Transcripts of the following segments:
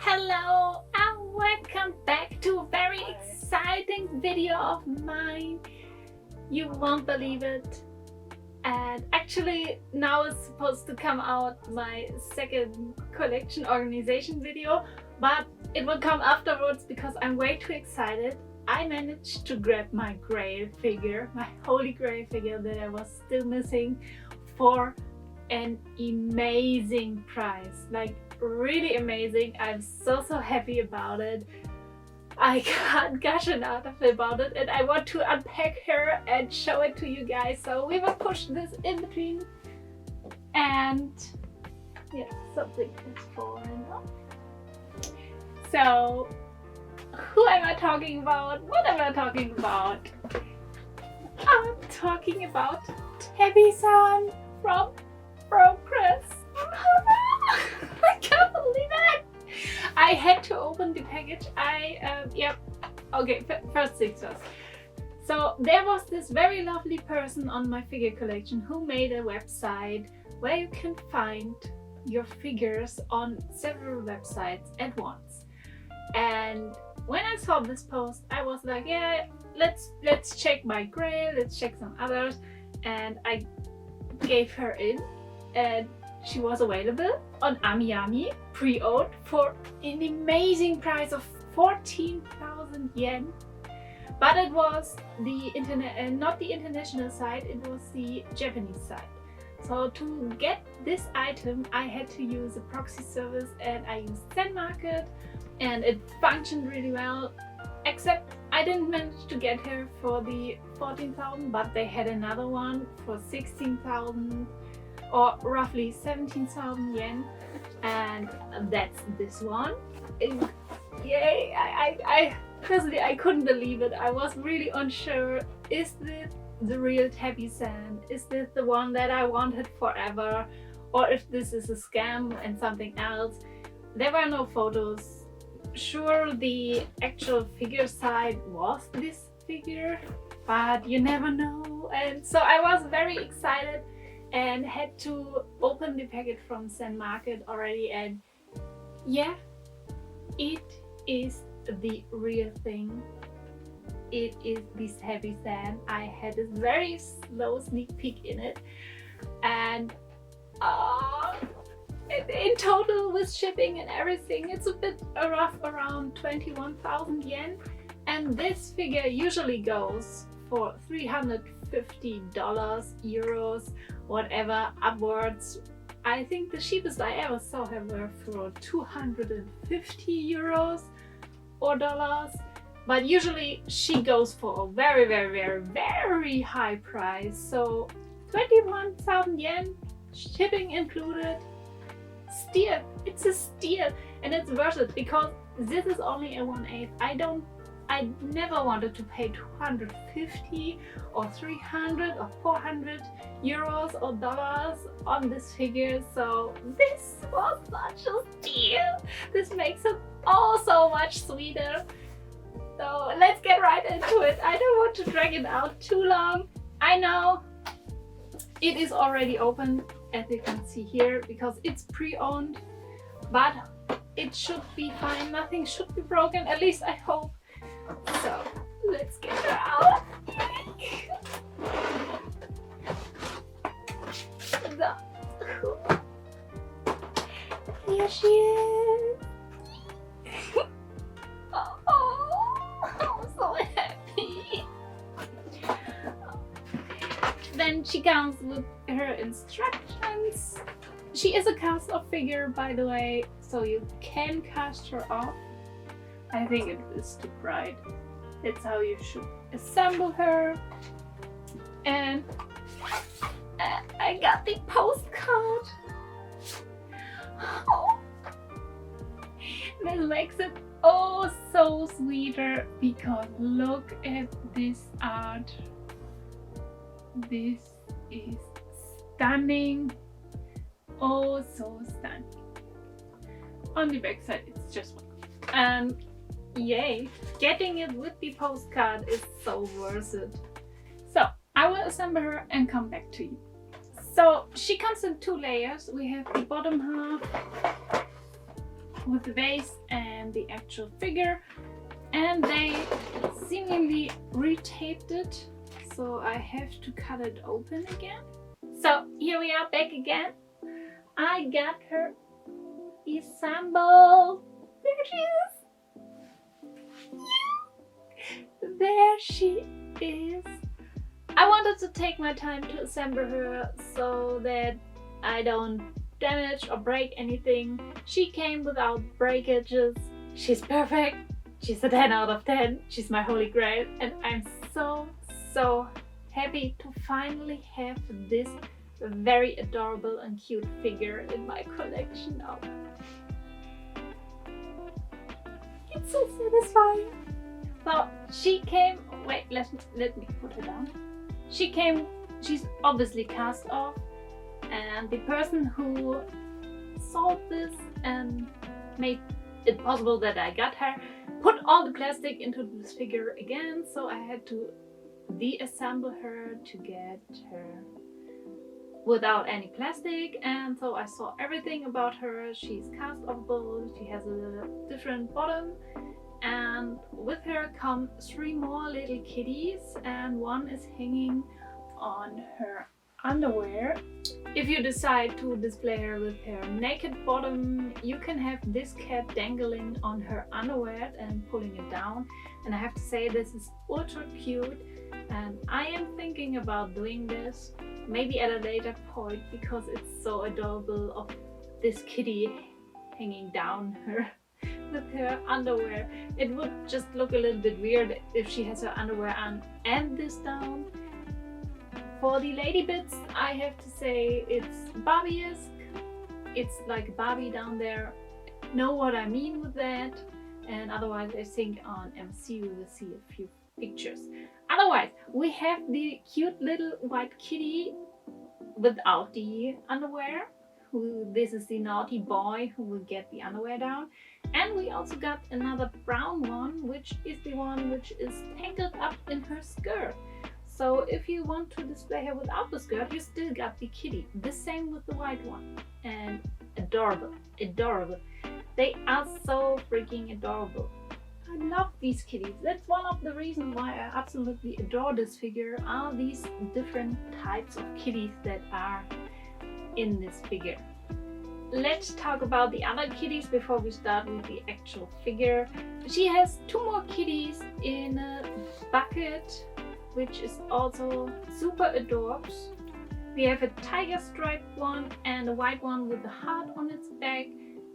Hello and welcome back to a very exciting video of mine. You won't believe it. And actually now is supposed to come out my second collection organization video, but it will come afterwards because I'm way too excited. I managed to grab my Grail figure, my Holy Grail figure that I was still missing, for an amazing price. Like really amazing. I'm so happy about it. I can't gush enough about it, and I want to unpack her and show it to you guys. So we will push this in between, and yeah, something is falling off. So who am I talking about? What am I talking about? I'm talking about Tabby-san from Progress. I can't believe it! I had to open the package. First things first. So there was this very lovely person on my figure collection who made a website where you can find your figures on several websites at once. And when I saw this post, I was like, yeah, let's check my Grail, let's check some others, and I gave her in, and she was available on AmiAmi pre-owned for an amazing price of 14,000 yen. But it was the internet, not the international site, it was the Japanese site. So to get this item, I had to use a proxy service, and I used unbox, and it functioned really well. Except I didn't manage to get her for the 14,000, but they had another one for 16,000 or roughly 17,000 yen, and that's this one. And yay! I personally, I couldn't believe it. I was really unsure. Is this the real Tabby-san? Is this the one that I wanted forever? Or if this is a scam and something else? There were no photos. Sure, the actual figure side was this figure, but you never know. And so I was very excited and had to open the package from unbox already, and yeah, it is the real thing. It is this Tabby-san. I had a very slow sneak peek in it, and in total with shipping and everything, it's a bit rough around 21,000 yen, and this figure usually goes for $350, euros, whatever, upwards. I think the cheapest I ever saw her were for 250 euros or dollars, but usually she goes for a very high price. So 21,000 yen, shipping included. Steal! It's a steal, and it's worth it because this is only a 1/8. I never wanted to pay 250 or 300 or 400 euros or dollars on this figure, so this was such a steal. This makes it all so much sweeter. So let's get right into it. I don't want to drag it out too long. I know it is already open, as you can see here, because it's pre-owned, but it should be fine. Nothing should be broken, at least I hope. So let's get her out. Here she is. Oh, I'm so happy. Then she comes with her instructions. She is a cast-off figure, by the way, so you can cast her off. I think it is too bright. That's how you should assemble her. And I got the postcard. Oh. This makes it oh so sweeter, because look at this art. This is stunning. Oh, so stunning. On the back side, it's just one. And yay, getting it with the postcard is so worth it. So I will assemble her and come back to you. So she comes in two layers. We have the bottom half with the base and the actual figure, and they seemingly retaped it, so I have to cut it open again. So here we are back again. I got her assembled. There she is. There she is. I wanted to take my time to assemble her so that I don't damage or break anything. She came without breakages. She's perfect. She's a 10 out of 10. She's my holy grail, and I'm so happy to finally have this very adorable and cute figure in my collection now. It's so satisfying. So she came, wait, let me put her down. She's obviously cast off, and the person who sold this and made it possible that I got her put all the plastic into this figure again, so I had to deassemble her to get her without any plastic. And so I saw everything about her. She's cast offable, she has a different bottom, and with her come 3 more little kitties, and one is hanging on her underwear. If you decide to display her with her naked bottom, you can have this cat dangling on her underwear and pulling it down, and I have to say this is ultra cute, and I am thinking about doing this maybe at a later point because it's so adorable of this kitty hanging down her with her underwear. It would just look a little bit weird if she has her underwear on and this down. For the lady bits, I have to say it's Barbie-esque. It's like Barbie down there. Know what I mean with that? And otherwise I think on MC we will see a few pictures. Otherwise, we have the cute little white kitty without the underwear. This is the naughty boy who will get the underwear down. And we also got another brown one, which is the one which is tangled up in her skirt. So if you want to display her without the skirt, you still got the kitty. The same with the white one. And adorable, adorable. They are so freaking adorable. I love these kitties. That's one of the reasons why I absolutely adore this figure, are these different types of kitties that are in this figure. Let's talk about the other kitties before we start with the actual figure. She has 2 more kitties in a bucket, which is also super adorbs. We have a tiger striped one and a white one with a heart on its back,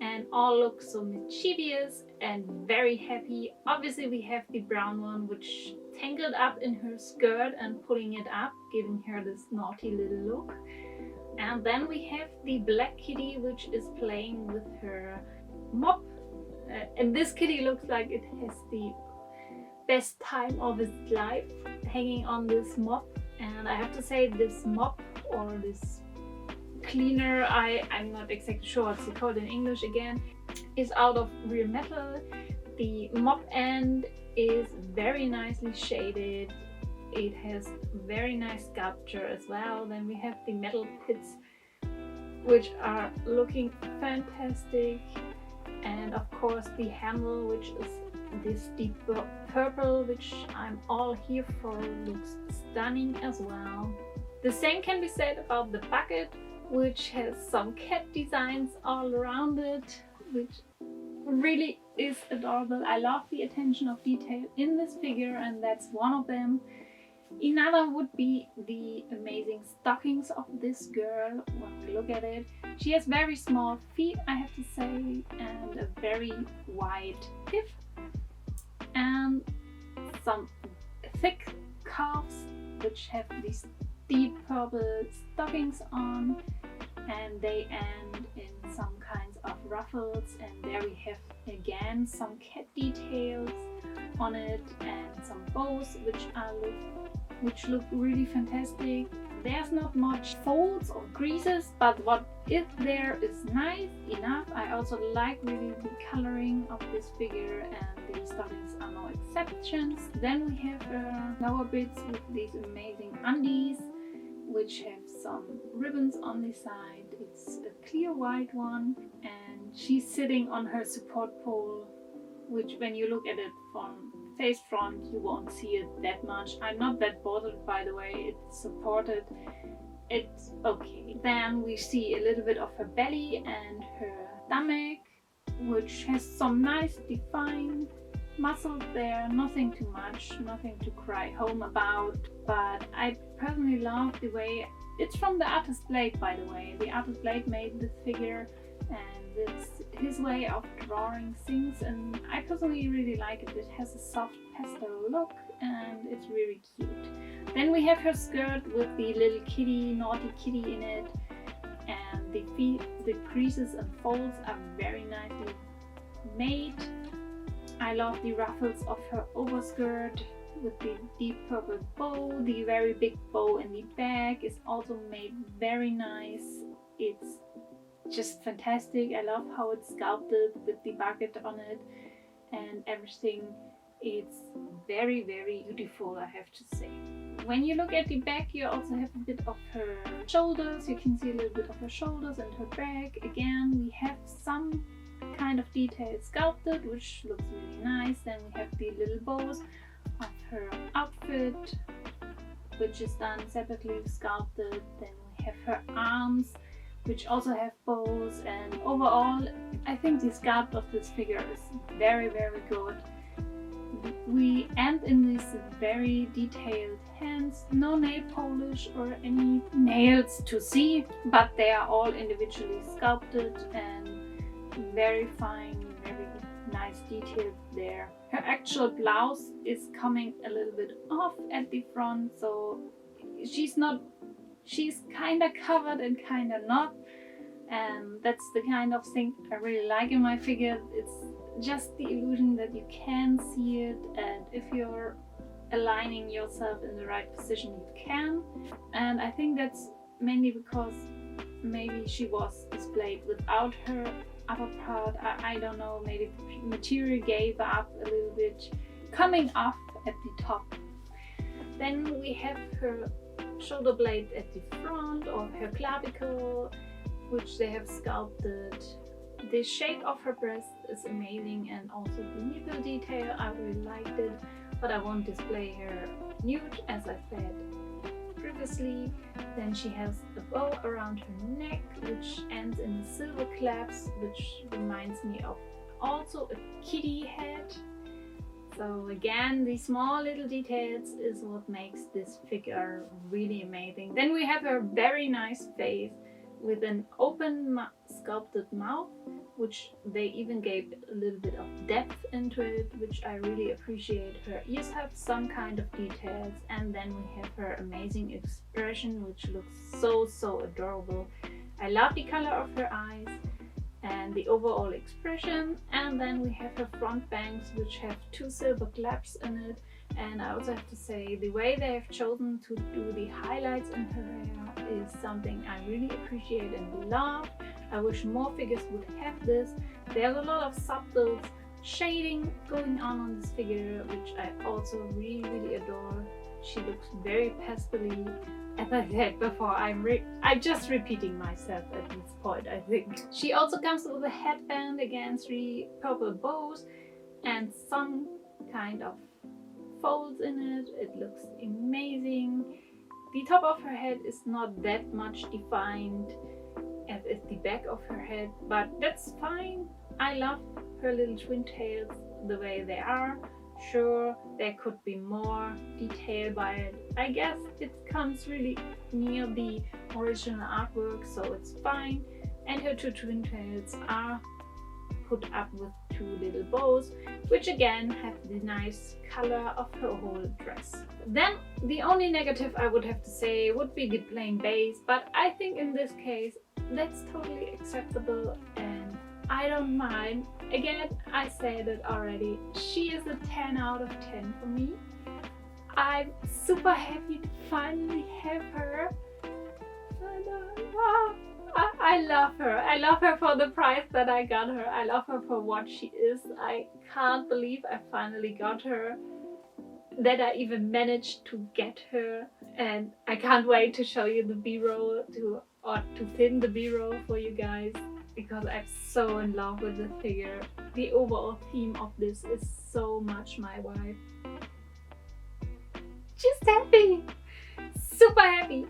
and all look so mischievous and very happy. Obviously we have the brown one which tangled up in her skirt and pulling it up, giving her this naughty little look. And then we have the black kitty which is playing with her mop. And this kitty looks like it has the best time of its life hanging on this mop. And I have to say this mop or this cleaner, I'm not exactly sure what's it called in English again, is out of real metal. The mop end is very nicely shaded. It has very nice sculpture as well. Then we have the metal pits which are looking fantastic, and of course the handle, which is this deep purple, which I'm all here for, looks stunning as well. The same can be said about the bucket, which has some cat designs all around it, which really is adorable. I love the attention of detail in this figure, and that's one of them. Another would be the amazing stockings of this girl. When we look at it, she has very small feet, I have to say, and a very wide hip, and some thick calves which have these deep purple stockings on, and they end in some kinds of ruffles, and there we have again some cat details on it and some bows which look really fantastic. There's not much folds or creases, but what is there is nice enough. I also like really the coloring of this figure, and the stockings are no exceptions. Then we have lower bits with these amazing undies, which have some ribbons on the side. It's a clear white one, and she's sitting on her support pole, which when you look at it from face front you won't see it that much. I'm not that bothered, by the way, it's supported, it's okay. Then we see a little bit of her belly and her stomach, which has some nice defined muscles there, nothing too much, nothing to cry home about. But I personally love the way it's from the artist Blade, by the way. The artist Blade made this figure and it's his way of drawing things, and I personally really like it. It has a soft pastel look and it's really cute. Then we have her skirt with the little kitty, naughty kitty in it, and the creases and folds are very nicely made. I love the ruffles of her overskirt with the deep purple bow. The very big bow in the back is also made very nice. It's just fantastic. I love how it's sculpted with the bucket on it and everything. It's very, very beautiful, I have to say. When you look at the back, you also have a bit of her shoulders. You can see a little bit of her shoulders and her back. Again, we have some kind of detail sculpted, which looks really nice. Then we have the little bows of her outfit, which is done separately sculpted. Then we have her arms, which also have bows, and overall I think the sculpt of this figure is very, very good. We end in these very detailed hands, no nail polish or any nails to see, but they are all individually sculpted and very fine, very nice details there. Her actual blouse is coming a little bit off at the front, so she's kind of covered and kind of not, and that's the kind of thing I really like in my figure. It's just the illusion that you can see it, and if you're aligning yourself in the right position you can. And I think that's mainly because maybe she was displayed without her upper part. I don't know, maybe the material gave up a little bit, coming off at the top. Then we have her shoulder blade at the front, or her clavicle, which they have sculpted. The shape of her breast is amazing, and also the nipple detail, I really liked it, but I won't display her nude as I said previously. Then she has a bow around her neck, which ends in the silver clasps, which reminds me of also a kitty head. So again, these small little details is what makes this figure really amazing. Then we have her very nice face with an open sculpted mouth, which they even gave a little bit of depth into it, which I really appreciate. Her ears have some kind of details, and then we have her amazing expression, which looks so adorable. I love the color of her eyes and the overall expression. And then we have her front bangs, which have two silver claps in it. And I also have to say, the way they have chosen to do the highlights in her hair is something I really appreciate and love. I wish more figures would have this. There's a lot of subtle shading going on this figure, which I also really adore. She looks very pastel-y. As I said before, I'm just repeating myself at this point, I think. She also comes with a headband, again 3 purple bows and some kind of folds in it. It looks amazing. The top of her head is not that much defined as is the back of her head, but that's fine. I love her little twin tails the way they are. Sure, there could be more detail by it. I guess it comes really near the original artwork, so it's fine. And her 2 twin tails are put up with 2 little bows, which again have the nice color of her whole dress. Then the only negative I would have to say would be the plain base, but I think in this case that's totally acceptable and I don't mind. Again, I said it already, she is a 10 out of 10 for me. I'm super happy to finally have her. I love her. I love her for the price that I got her. I love her for what she is. I can't believe I finally got her, that I even managed to get her, and I can't wait to show you the B-roll, to film the B-roll for you guys. because I'm so in love with the figure. The overall theme of this is so much my vibe. Just happy, super happy.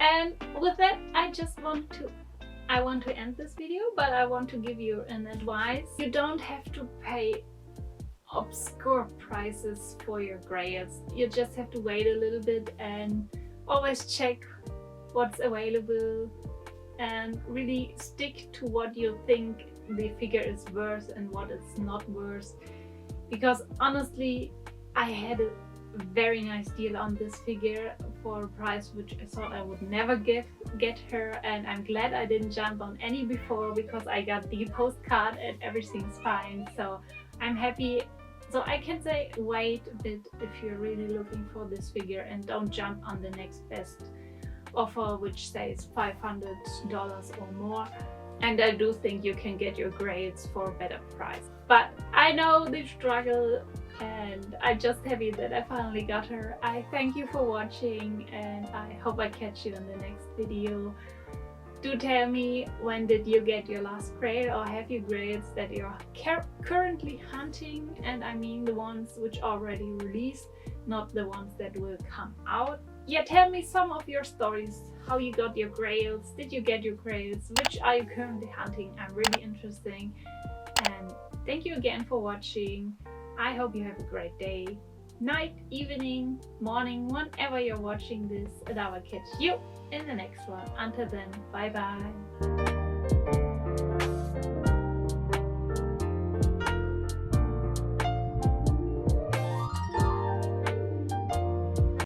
And with that, I want to end this video, but I want to give you an advice. You don't have to pay obscure prices for your grails. You just have to wait a little bit and always check what's available and really stick to what you think the figure is worth and what it's not worth. Because honestly, I had a very nice deal on this figure for a price which I thought I would never get her, and I'm glad I didn't jump on any before because I got the postcard and everything's fine. So I'm happy. So I can say wait a bit if you're really looking for this figure and don't jump on the next best offer which says $500 or more. And I do think you can get your grails for a better price. But I know the struggle and I'm just happy that I finally got her. I thank you for watching and I hope I catch you in the next video. Do tell me, when did you get your last grail, or have you grails that you're currently hunting? And I mean the ones which already released, not the ones that will come out. Yeah, tell me some of your stories, how you got your grails, did you get your grails, which are you currently hunting? I'm really interested. And thank you again for watching. I hope you have a great day, night, evening, morning, whenever you're watching this, and I will catch you in the next one. Until then, bye bye.